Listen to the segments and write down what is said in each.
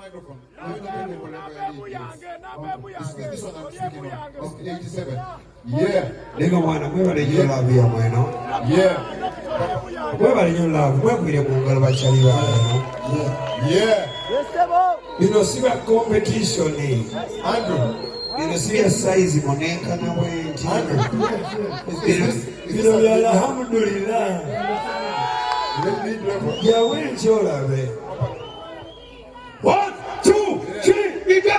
microphone. This one I'm speaking of 87. Yeah. They don't want to move the year of your man. Yeah. Where are you love? Where will you go by Chaliwa? Yeah. You know, see what competition is. Andrew. You know, see a size Monenka na wengi. You know, ya alhamdulillah. Ya wengi ola be. 1, 2, 3, we go!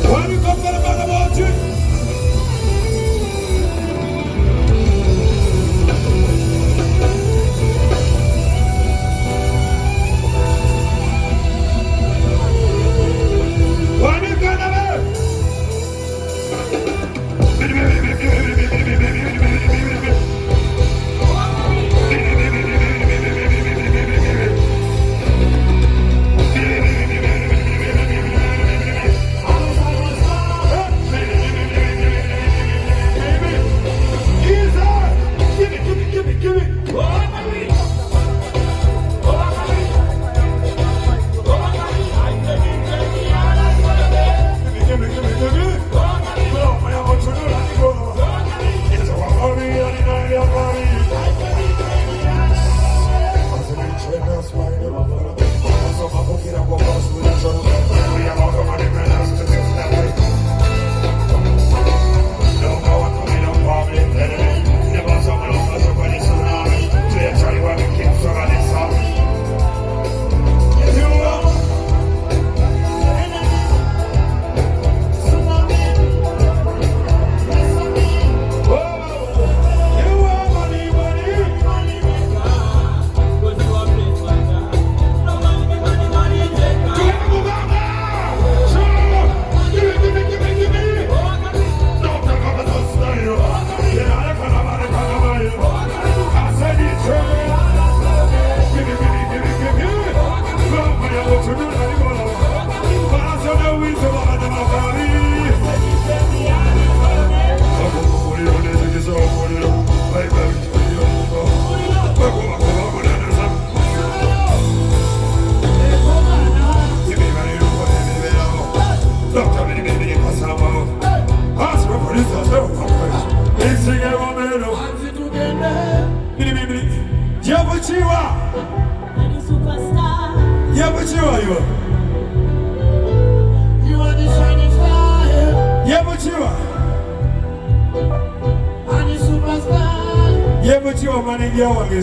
When you come to the back about it. When you come to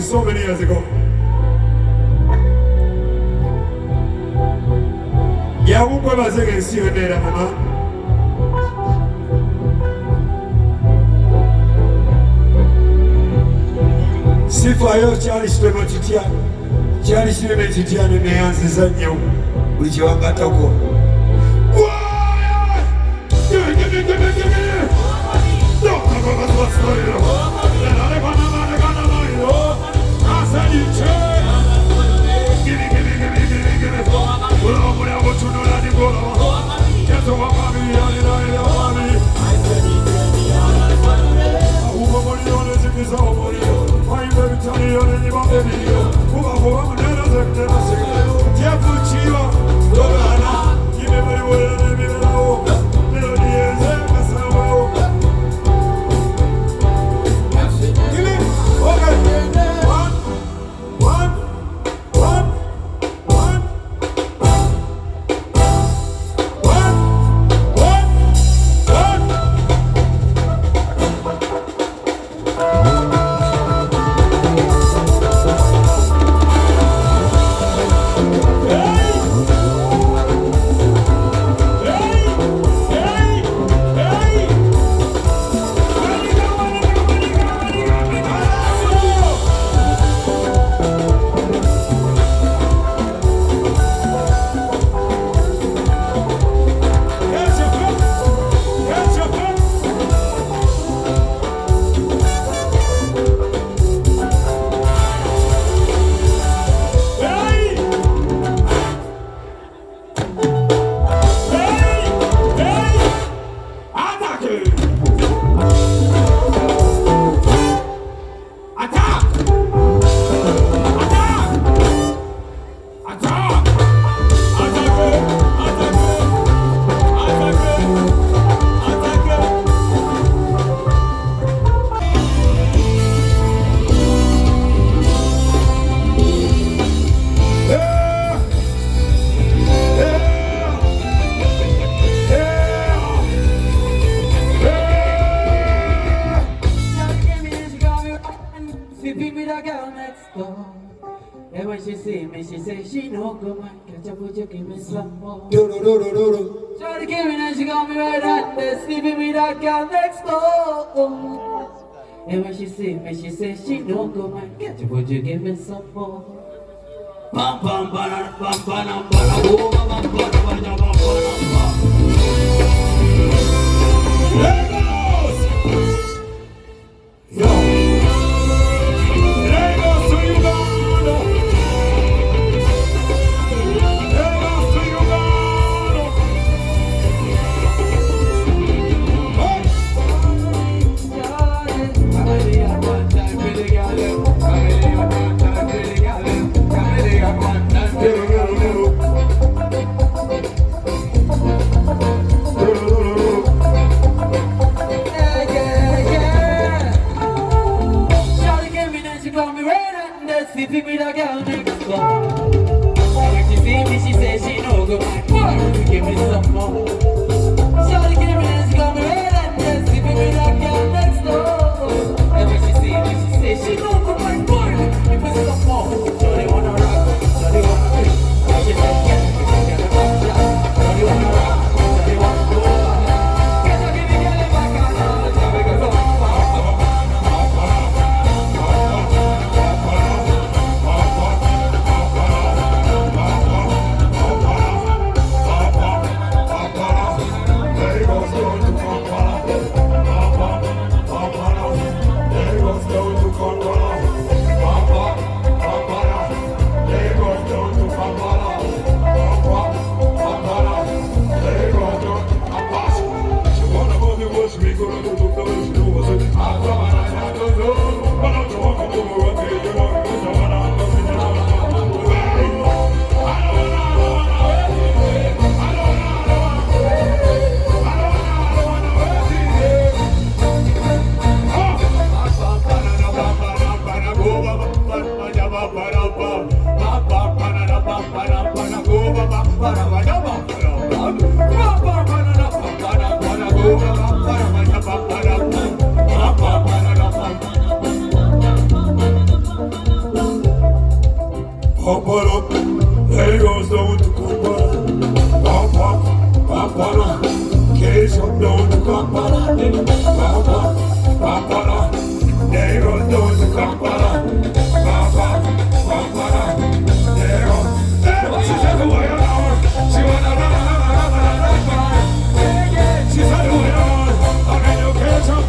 so many years ago. Yeah, who was again see you there, Mama? Si fire Charlie Stemo Chitia, Charlie Stemo Chitia, and the answers at you, which you are got to go. she see me, she say she no good man. Catch up, would you give me some more? Shawty came in and she got me right at there, sleeping with that girl next door. And when she see me, she say she no good man. Catch up, would you give me some more? Bam bam bam bam bam bam bam bam bam bam bam bam. Lagos! Yo! Lagos to Uganda! Lagos to Uganda! Sleeping with a girl next door. And when she see me, she say she no go back. Boy, give me some more. Shawty came in and she got me red and dead. Sleeping with a girl next door. And when she see me, she say she no go back. Boy, give me some more. Shawty wanna rock, shawty wanna play. And she said, get a back shot. Shawty wanna rock, shawty wanna go back. Get a give me girl in back and all. Shawty go so far. Lagos down to Kampala, Kampala, K-Shop down to Kampala, Kampala, Lagos down to Kampala, Kampala, Lagos. She said, "Who are you now?" She wanna run. She said, "Who are you now?" I'm in your K-Shop.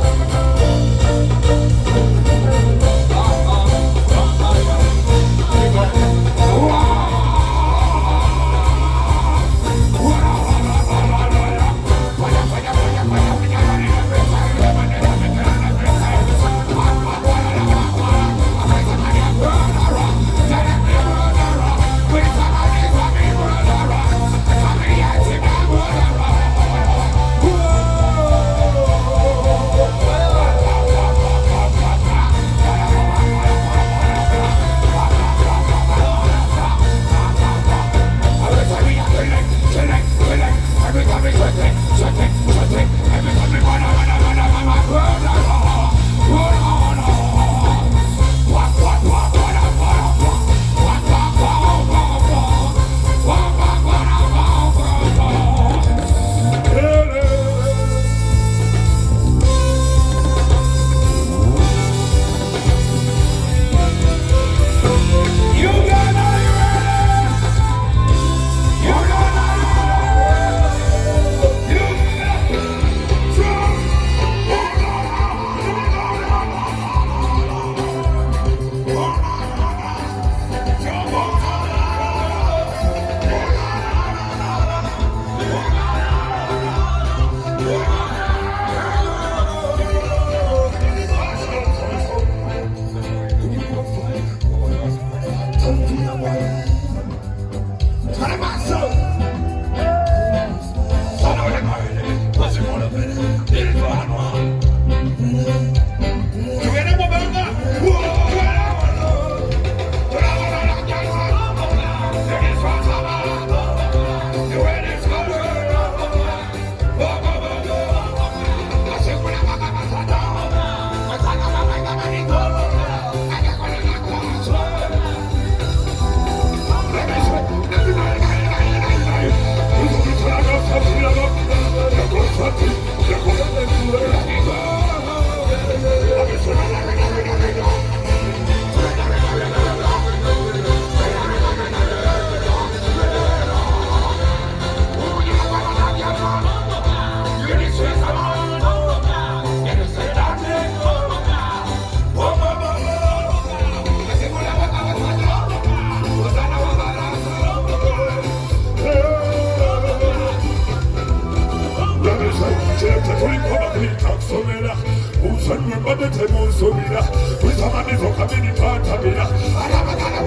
Somela, Usan, your mother, Temo, Somila, with some money for coming in Pantamila, Alamana,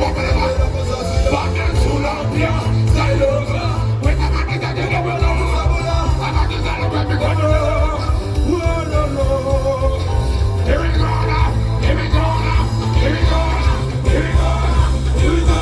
Bagan Sulapia, Silova, with the money that you never know, I'm not the here we go now, here we go now, here we go now, here we go now, here we go.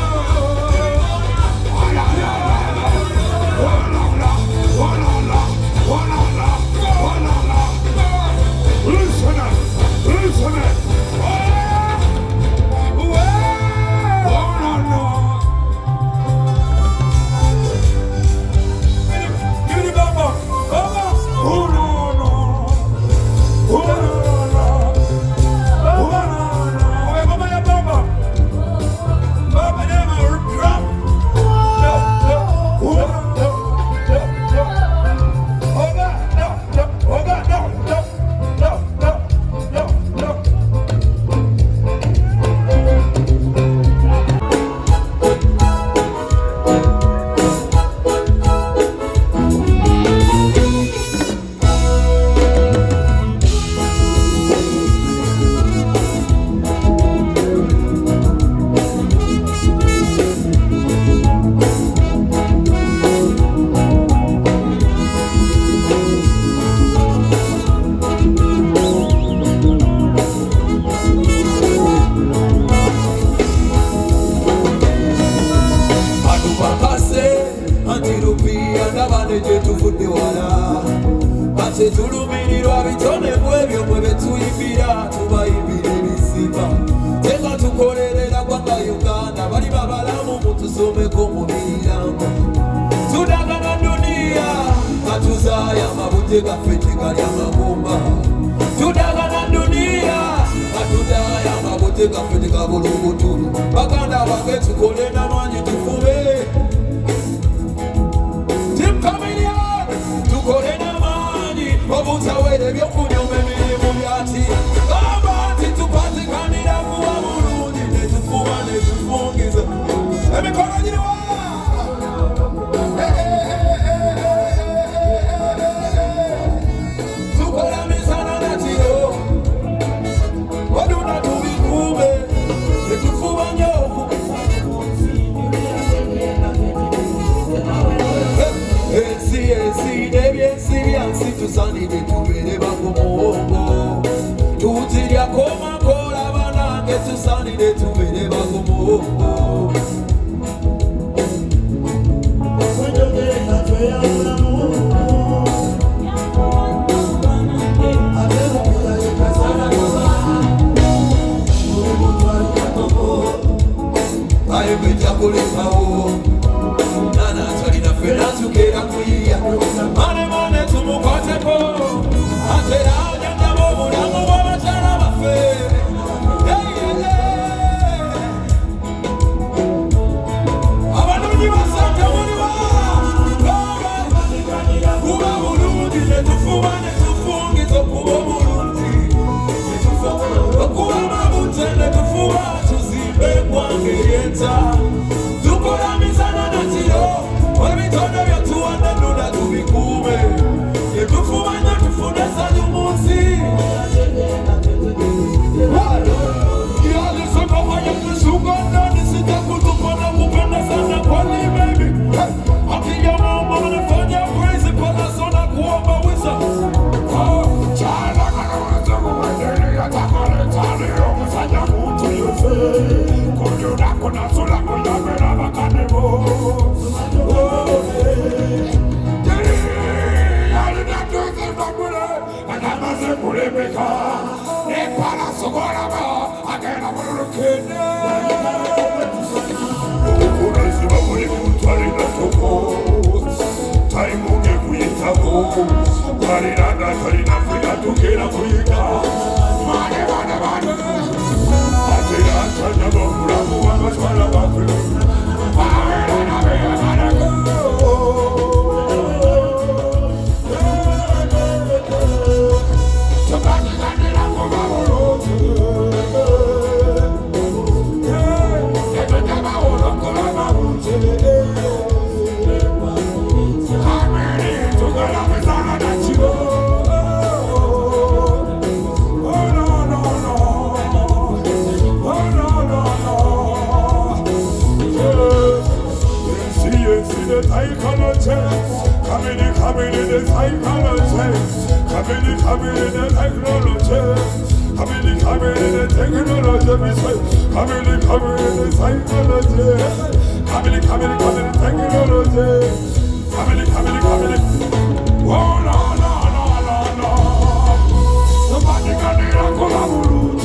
Somebody got the collaborate.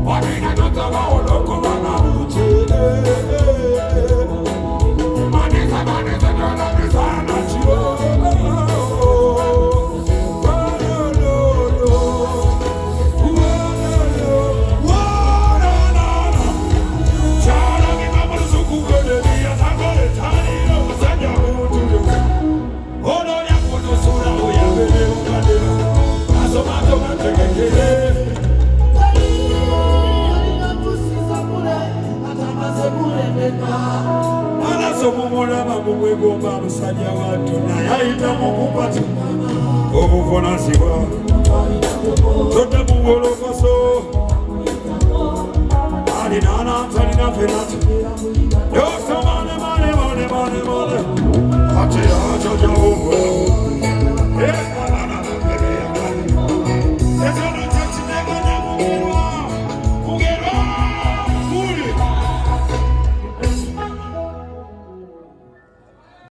What did I not about the collaborate? Money, Somebody